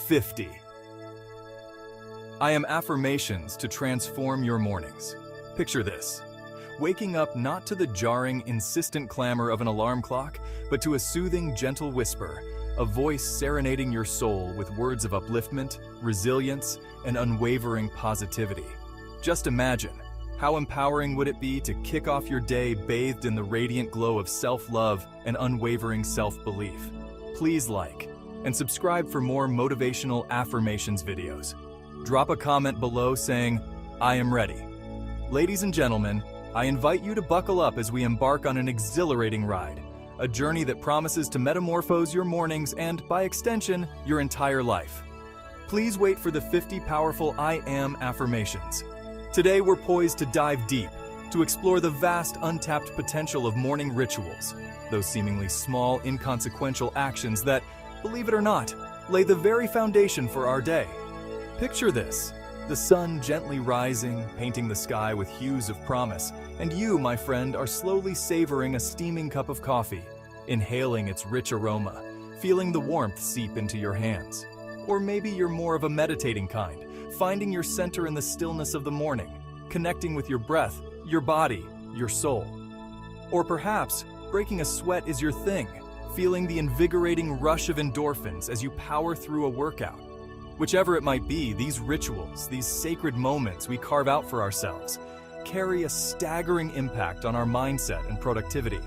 50. I am affirmations to transform your mornings. Picture this. Waking up not to the jarring, insistent clamor of an alarm clock, but to a soothing, gentle whisper, a voice serenading your soul with words of upliftment, resilience, and unwavering positivity. Just imagine, how empowering would it be to kick off your day bathed in the radiant glow of self-love and unwavering self-belief? Please like and subscribe for more motivational affirmations videos. Drop a comment below saying, "I am ready." Ladies and gentlemen, I invite you to buckle up as we embark on an exhilarating ride, a journey that promises to metamorphose your mornings and, by extension, your entire life. Please wait for the 50 powerful I am affirmations. Today we're poised to dive deep, to explore the vast untapped potential of morning rituals, those seemingly small, inconsequential actions that, believe it or not, lay the very foundation for our day. Picture this. The sun gently rising, painting the sky with hues of promise, and you, my friend, are slowly savoring a steaming cup of coffee, inhaling its rich aroma, feeling the warmth seep into your hands. Or maybe you're more of a meditating kind, finding your center in the stillness of the morning, connecting with your breath, your body, your soul. Or perhaps breaking a sweat is your thing, feeling the invigorating rush of endorphins as you power through a workout. Whichever it might be, these rituals, these sacred moments we carve out for ourselves, carry a staggering impact on our mindset and productivity.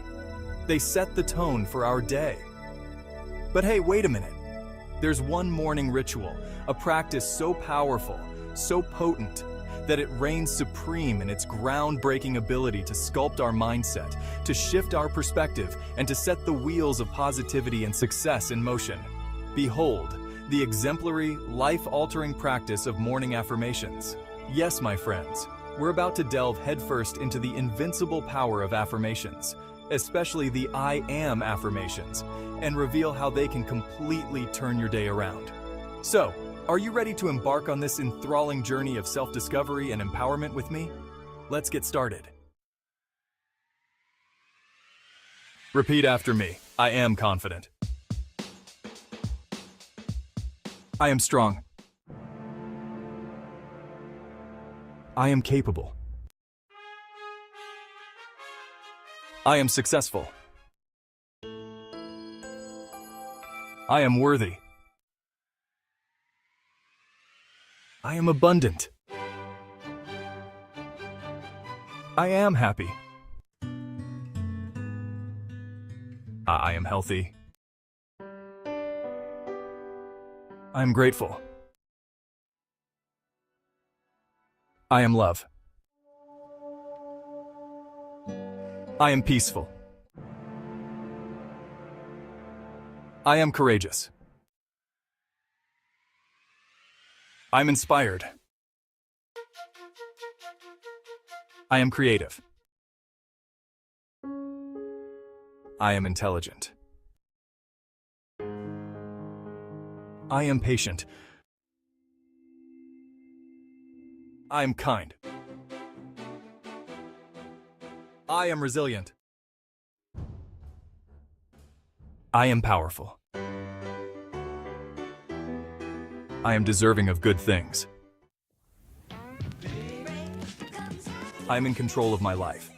They set the tone for our day. But hey, wait a minute. There's one morning ritual, a practice so powerful, so potent, that it reigns supreme in its groundbreaking ability to sculpt our mindset, to shift our perspective, and to set the wheels of positivity and success in motion. Behold, the exemplary, life-altering practice of morning affirmations. Yes, my friends, we're about to delve headfirst into the invincible power of affirmations, especially the I am affirmations, and reveal how they can completely turn your day around. So, are you ready to embark on this enthralling journey of self-discovery and empowerment with me? Let's get started. Repeat after me. I am confident. I am strong. I am capable. I am successful. I am worthy. I am abundant. I am happy. I am healthy. I am grateful. I am love. I am peaceful. I am courageous. I'm inspired. I am creative. I am intelligent. I am patient. I am kind. I am resilient. I am powerful. I am deserving of good things. I am in control of my life.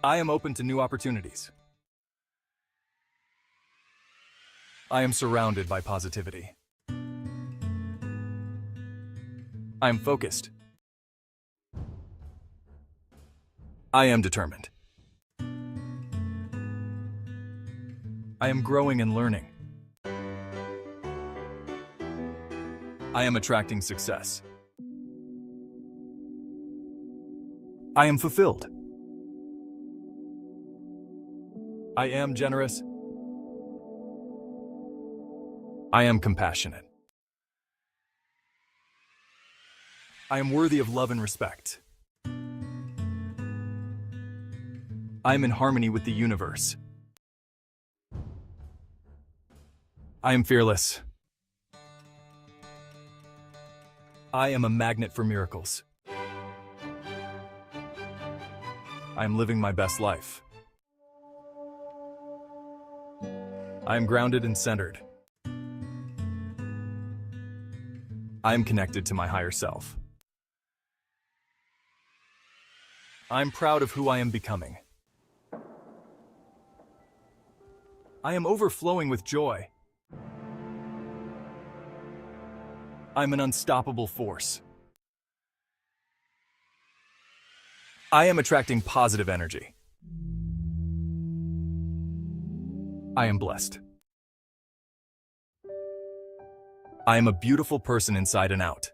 I am open to new opportunities. I am surrounded by positivity. I am focused. I am determined. I am growing and learning. I am attracting success. I am fulfilled. I am generous. I am compassionate. I am worthy of love and respect. I am in harmony with the universe. I am fearless. I am a magnet for miracles. I am living my best life. I am grounded and centered. I am connected to my higher self. I'm proud of who I am becoming. I am overflowing with joy. I'm an unstoppable force. I am attracting positive energy. I am blessed. I am a beautiful person inside and out.